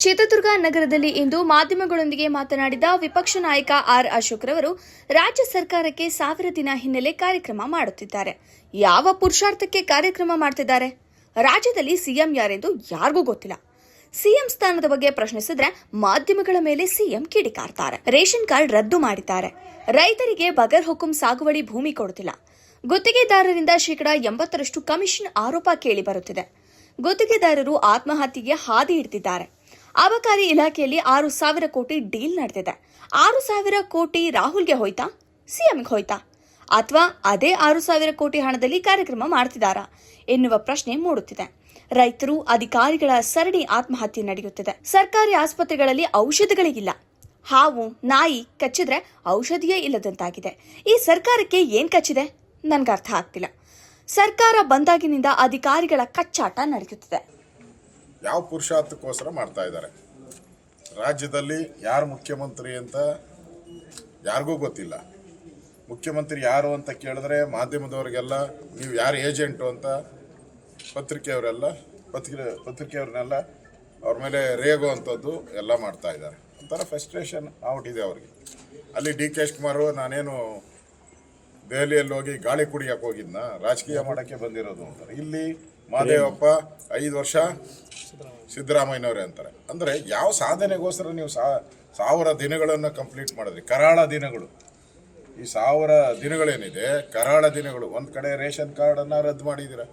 ಚಿತ್ರದುರ್ಗ ನಗರದಲ್ಲಿ ಇಂದು ಮಾಧ್ಯಮಗಳೊಂದಿಗೆ ಮಾತನಾಡಿದ ವಿಪಕ್ಷ ನಾಯಕ ಆರ್ ಅಶೋಕ್ ರವರು ರಾಜ್ಯ ಸರ್ಕಾರಕ್ಕೆ 1000 ದಿನ ಹಿನ್ನೆಲೆ ಕಾರ್ಯಕ್ರಮ ಮಾಡುತ್ತಿದ್ದಾರೆ. ಯಾವ ಪುರುಷಾರ್ಥಕ್ಕೆ ಕಾರ್ಯಕ್ರಮ ಮಾಡ್ತಿದ್ದಾರೆ? ರಾಜ್ಯದಲ್ಲಿ ಸಿಎಂ ಯಾರೆಂದು ಯಾರಿಗೂ ಗೊತ್ತಿಲ್ಲ. ಸಿಎಂ ಸ್ಥಾನದ ಬಗ್ಗೆ ಪ್ರಶ್ನಿಸಿದ್ರೆ ಮಾಧ್ಯಮಗಳ ಮೇಲೆ ಸಿಎಂ ಕಿಡಿಕಾರ್ತಾರೆ. ರೇಷನ್ ಕಾರ್ಡ್ ರದ್ದು ಮಾಡಿದ್ದಾರೆ. ರೈತರಿಗೆ ಬಗರ್ ಹುಕುಂ ಸಾಗುವಳಿ ಭೂಮಿ ಕೊಡುತ್ತಿಲ್ಲ. ಗುತ್ತಿಗೆದಾರರಿಂದ ಶೇಕಡಾ 80% ಕಮಿಷನ್ ಆರೋಪ ಕೇಳಿ ಬರುತ್ತಿದೆ. ಗುತ್ತಿಗೆದಾರರು ಆತ್ಮಹತ್ಯೆಗೆ ಹಾದಿ ಹಿಡಿದಿದ್ದಾರೆ. ಅಬಕಾರಿ ಇಲಾಖೆಯಲ್ಲಿ 6,000 ಕೋಟಿ ಡೀಲ್ ನಡೆದಿದೆ. 6,000 ಕೋಟಿ ರಾಹುಲ್ಗೆ ಹೋಯ್ತಾ, ಸಿಎಂಗೆ ಹೋಯ್ತಾ, ಅಥವಾ ಅದೇ 6,000 ಕೋಟಿ ಹಣದಲ್ಲಿ ಕಾರ್ಯಕ್ರಮ ಮಾಡ್ತಿದ್ದಾರಾ ಎನ್ನುವ ಪ್ರಶ್ನೆ ಮೂಡುತ್ತಿದೆ. ರೈತರು, ಅಧಿಕಾರಿಗಳ ಸರಣಿ ಆತ್ಮಹತ್ಯೆ ನಡೆಯುತ್ತಿದೆ. ಸರ್ಕಾರಿ ಆಸ್ಪತ್ರೆಗಳಲ್ಲಿ ಔಷಧಿಗಳಿಗಿಲ್ಲ. ಹಾವು, ನಾಯಿ ಕಚ್ಚಿದ್ರೆ ಔಷಧಿಯೇ ಇಲ್ಲದಂತಾಗಿದೆ. ಈ ಸರ್ಕಾರಕ್ಕೆ ಏನ್ ಕಚ್ಚಿದೆ ನನ್ಗೆ ಅರ್ಥ ಆಗ್ತಿಲ್ಲ. ಸರ್ಕಾರ ಬಂದಾಗಿನಿಂದ ಅಧಿಕಾರಿಗಳ ಕಚ್ಚಾಟ ನಡೆಯುತ್ತಿದೆ. ಯಾವ ಪುರುಷಾರ್ಥಕ್ಕೋಸ್ಕರ ಮಾಡ್ತಾ ಇದ್ದಾರೆ? ರಾಜ್ಯದಲ್ಲಿ ಯಾರು ಮುಖ್ಯಮಂತ್ರಿ ಅಂತ ಯಾರಿಗೂ ಗೊತ್ತಿಲ್ಲ. ಮುಖ್ಯಮಂತ್ರಿ ಯಾರು ಅಂತ ಕೇಳಿದ್ರೆ ಮಾಧ್ಯಮದವರಿಗೆಲ್ಲ ನೀವು ಯಾರು ಏಜೆಂಟು ಅಂತ ಪತ್ರಿಕೆಯವ್ರನ್ನೆಲ್ಲ ಅವ್ರ ಮೇಲೆ ರೇಗುವಂಥದ್ದು ಎಲ್ಲ ಮಾಡ್ತಾ ಇದ್ದಾರೆ. ಒಂಥರ ಫ್ರಸ್ಟ್ರೇಷನ್ ಔಟಿದೆ ಅವ್ರಿಗೆ. ಅಲ್ಲಿ ಡಿ ಕೆ ಶಿವಕುಮಾರ್ ನಾನೇನು ದೆಹಲಿಯಲ್ಲಿ ಹೋಗಿ ಗಾಳಿ ಕುಡಿಯಕ್ಕೆ ಹೋಗಿದ್ನ, ರಾಜಕೀಯ ಮಾಡೋಕ್ಕೆ ಬಂದಿರೋದು ಅಂತಾರೆ. ಇಲ್ಲಿ ಮಹದೇವಪ್ಪ 5 ವರ್ಷ ಸಿದ್ದರಾಮಯ್ಯನವರೇ ಅಂತಾರೆ. ಅಂದರೆ ಯಾವ ಸಾಧನೆಗೋಸ್ಕರ ನೀವು 1000 ದಿನಗಳನ್ನು ಕಂಪ್ಲೀಟ್ ಮಾಡಿದ್ರಿ? ಕರಾಳ ದಿನಗಳು. ಈ 1000 ದಿನಗಳೇನಿದೆ ಕರಾಳ ದಿನಗಳು. ಒಂದು ಕಡೆ ರೇಷನ್ ಕಾರ್ಡನ್ನು ರದ್ದು ಮಾಡಿದ್ದೀರ,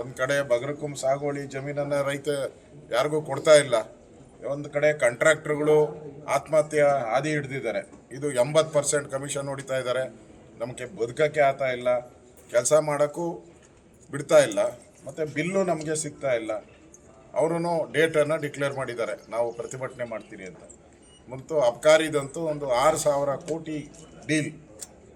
ಒಂದು ಕಡೆ ಬಗರ್ಕುಂ ಸಾಗುವಳಿ ಜಮೀನನ್ನು ರೈತ ಯಾರಿಗೂ ಕೊಡ್ತಾ ಇಲ್ಲ, ಒಂದು ಕಡೆ ಕಾಂಟ್ರಾಕ್ಟರ್ಗಳು ಆತ್ಮಹತ್ಯೆ ಹಾದಿ ಹಿಡಿದಿದ್ದಾರೆ. ಇದು 80% ಕಮಿಷನ್ ಹೊಡಿತಾ ಇದ್ದಾರೆ. ನಮಗೆ ಬದುಕಕ್ಕೆ ಆಗ್ತಾ ಇಲ್ಲ, ಕೆಲಸ ಮಾಡೋಕ್ಕೂ ಬಿಡ್ತಾ ಇಲ್ಲ, ಮತ್ತು ಬಿಲ್ಲು ನಮಗೆ ಸಿಗ್ತಾ ಇಲ್ಲ. ಅವರು ಡೇಟನ್ನು ಡಿಕ್ಲೇರ್ ಮಾಡಿದ್ದಾರೆ, ನಾವು ಪ್ರತಿಭಟನೆ ಮಾಡ್ತೀರಿ ಅಂತ. ಮತ್ತು ಅಬ್ಕಾರಿದಂತೂ ಒಂದು 6,000 ಕೋಟಿ ಡೀಲ್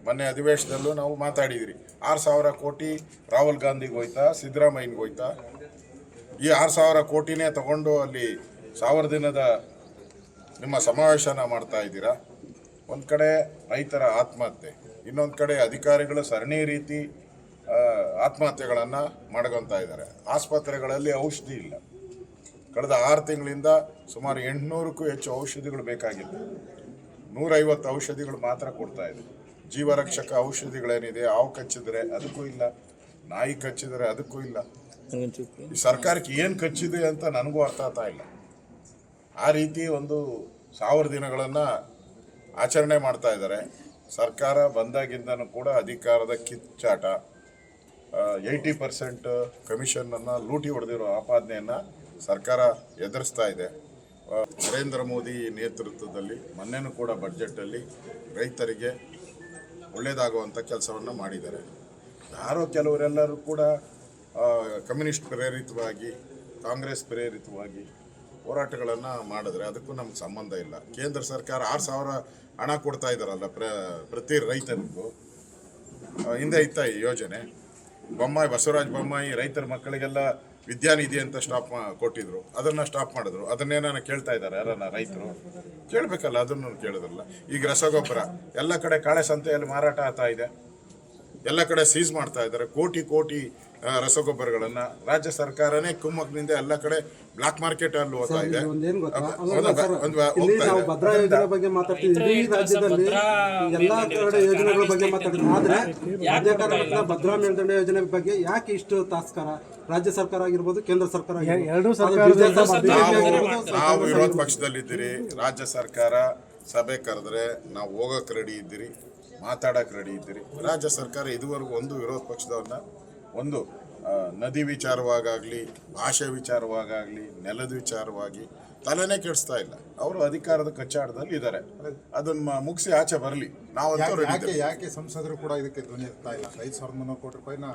ಮೊನ್ನೆ ಅಧಿವೇಶನದಲ್ಲೂ ನಾವು ಮಾತಾಡಿದಿರಿ. 6,000 ಕೋಟಿ ರಾಹುಲ್ ಗಾಂಧಿಗೆ ಹೋಯ್ತಾ, ಸಿದ್ದರಾಮಯ್ಯನಿಗೆ ಹೋಯ್ತಾ? ಈ 6,000 ಕೋಟಿನೇ ತಗೊಂಡು ಅಲ್ಲಿ 1000 ದಿನದ ನಿಮ್ಮ ಸಮಾವೇಶನ ಮಾಡ್ತಾ ಇದ್ದೀರಾ. ಒಂದು ಕಡೆ ರೈತರ ಆತ್ಮಹತ್ಯೆ, ಇನ್ನೊಂದು ಕಡೆ ಅಧಿಕಾರಿಗಳು ಸರಣಿ ರೀತಿ ಆತ್ಮಹತ್ಯೆಗಳನ್ನು ಮಾಡ್ಕೊತಾ ಇದ್ದಾರೆ. ಆಸ್ಪತ್ರೆಗಳಲ್ಲಿ ಔಷಧಿ ಇಲ್ಲ. ಕಳೆದ 6 ತಿಂಗಳಿಂದ ಸುಮಾರು 800ಕ್ಕೂ ಹೆಚ್ಚು ಔಷಧಿಗಳು ಬೇಕಾಗಿಲ್ಲ. 150 ಔಷಧಿಗಳು ಮಾತ್ರ ಕೊಡ್ತಾ ಇದೆ. ಜೀವರಕ್ಷಕ ಔಷಧಿಗಳೇನಿದೆ, ಹಾವು ಕಚ್ಚಿದ್ರೆ ಅದಕ್ಕೂ ಇಲ್ಲ, ನಾಯಿ ಕಚ್ಚಿದ್ರೆ ಅದಕ್ಕೂ ಇಲ್ಲ. ಈ ಸರ್ಕಾರಕ್ಕೆ ಏನು ಕಚ್ಚಿದೆ ಅಂತ ನನಗೂ ಅರ್ಥ ಆಗ್ತಾ ಇಲ್ಲ. ಆ ರೀತಿ ಒಂದು 1000 ದಿನಗಳನ್ನು ಆಚರಣೆ ಮಾಡ್ತಾ ಇದ್ದಾರೆ. ಸರ್ಕಾರ ಬಂದಾಗಿಂದನೂ ಕೂಡ ಅಧಿಕಾರದ ಕಿಚ್ಚಾಟ, 80% ಕಮಿಷನನ್ನು ಲೂಟಿ ಹೊಡೆದಿರೋ ಆಪಾದನೆಯನ್ನು ಸರ್ಕಾರ ಎದುರಿಸ್ತಾ ಇದೆ. ನರೇಂದ್ರ ಮೋದಿ ನೇತೃತ್ವದಲ್ಲಿ ಮೊನ್ನೆನೂ ಕೂಡ ಬಡ್ಜೆಟಲ್ಲಿ ರೈತರಿಗೆ ಒಳ್ಳೆಯದಾಗುವಂಥ ಕೆಲಸವನ್ನು ಮಾಡಿದ್ದಾರೆ. ಯಾರೋ ಕೆಲವರೆಲ್ಲರೂ ಕೂಡ ಕಮ್ಯುನಿಸ್ಟ್ ಪ್ರೇರಿತವಾಗಿ, ಕಾಂಗ್ರೆಸ್ ಪ್ರೇರಿತವಾಗಿ ಹೋರಾಟಗಳನ್ನು ಮಾಡಿದ್ರೆ ಅದಕ್ಕೂ ನಮ್ಗೆ ಸಂಬಂಧ ಇಲ್ಲ. ಕೇಂದ್ರ ಸರ್ಕಾರ 6,000 ಹಣ ಕೊಡ್ತಾ ಇದ್ದಾರಲ್ಲ ಪ್ರತಿ ರೈತನಿಗೂ. ಹಿಂದೆ ಇತ್ತ ಈ ಯೋಜನೆ. ಬಸವರಾಜ ಬೊಮ್ಮಾಯಿ ರೈತರ ಮಕ್ಕಳಿಗೆಲ್ಲ ವಿದ್ಯಾನಿಧಿ ಅಂತ ಕೊಟ್ಟಿದ್ರು, ಅದನ್ನು ಸ್ಟಾಪ್ ಮಾಡಿದ್ರು. ಅದನ್ನೇನ ಕೇಳ್ತಾ ಇದ್ದಾರೆ ಯಾರನ್ನ ರೈತರು? ಕೇಳಬೇಕಲ್ಲ, ಅದನ್ನು ಕೇಳಿದ್ರಲ್ಲ. ಈಗ ರಸಗೊಬ್ಬರ ಎಲ್ಲ ಕಡೆ ಕಾಳೆ ಸಂತೆಯಲ್ಲಿ ಮಾರಾಟ ಆಗ್ತಾ ಇದೆ, ಎಲ್ಲ ಕಡೆ ಸೀಸ್ ಮಾಡ್ತಾ ಇದ್ದಾರೆ. ಕೋಟಿ ರಸಗೊಬ್ಬರಗಳನ್ನು ರಾಜ್ಯ ಸರ್ಕಾರನೇ ಕುಮ್ಮಕ್ನಿಂದ ಎಲ್ಲ ಕಡೆ ಬ್ಲಾಕ್ ಮಾರ್ಕೆಟ್ ಅಲ್ಲಿ ಹೋಗ್ತಾ ಇದೆ. ಭದ್ರಾ ಯೋಜನೆ ಬಗ್ಗೆ ಮಾತಾಡ್ತಿದ್ವಿ. ರಾಜ್ಯದಲ್ಲಿ ಎಲ್ಲಾ ಕಡೆ ಯೋಜನೆಗಳ ಬಗ್ಗೆ ಮಾತಾಡ್ತೀವಿ. ಆದ್ರೆ ರಾಜ್ಯ ಕರ್ನಾಟಕದ ಭದ್ರಾ ಮೇಲ್ದಂಡೆ ಯೋಜನೆ ಬಗ್ಗೆ ಯಾಕೆ ಇಷ್ಟು ತಾತ್ಸಾರ? ರಾಜ್ಯ ಸರ್ಕಾರ ಆಗಿರ್ಬೋದು, ಕೇಂದ್ರ ಸರ್ಕಾರ ನಾವು ವಿರೋಧ ಪಕ್ಷದಲ್ಲಿದ್ದೀರಿ. ರಾಜ್ಯ ಸರ್ಕಾರ ಸಭೆ ಕರೆದ್ರೆ ನಾವು ಹೋಗಕ್ಕೆ ರೆಡಿ ಇದ್ದೀರಿ, ಮಾತಾಡಕ್ಕೆ ರೆಡಿ ಇದ್ದೀರಿ. ರಾಜ್ಯ ಸರ್ಕಾರ ಇದುವರೆಗೂ ಒಂದು ವಿರೋಧ ಪಕ್ಷದವ್ರನ್ನ ಒಂದು ನದಿ ವಿಚಾರವಾಗಲಿ, ಭಾಷೆ ವಿಚಾರವಾಗಲಿ, ನೆಲದ ವಿಚಾರವಾಗಿ ತಲೆನೇ ಕೆಡಿಸ್ತಾ ಇಲ್ಲ. ಅವರು ಅಧಿಕಾರದ ಕಚ್ಚಾಟದಲ್ಲಿ ಇದ್ದಾರೆ. ಅದನ್ನ ಮುಗಿಸಿ ಆಚೆ ಬರಲಿ. ನಾವಂತೂ ಯಾಕೆ ಸಂಸದರು ಕೂಡ ಇದಕ್ಕೆ ಧ್ವನಿ ಎತ್ತಾ ಇಲ್ಲ? 5,300 ಕೋಟಿ ರೂಪಾಯಿನ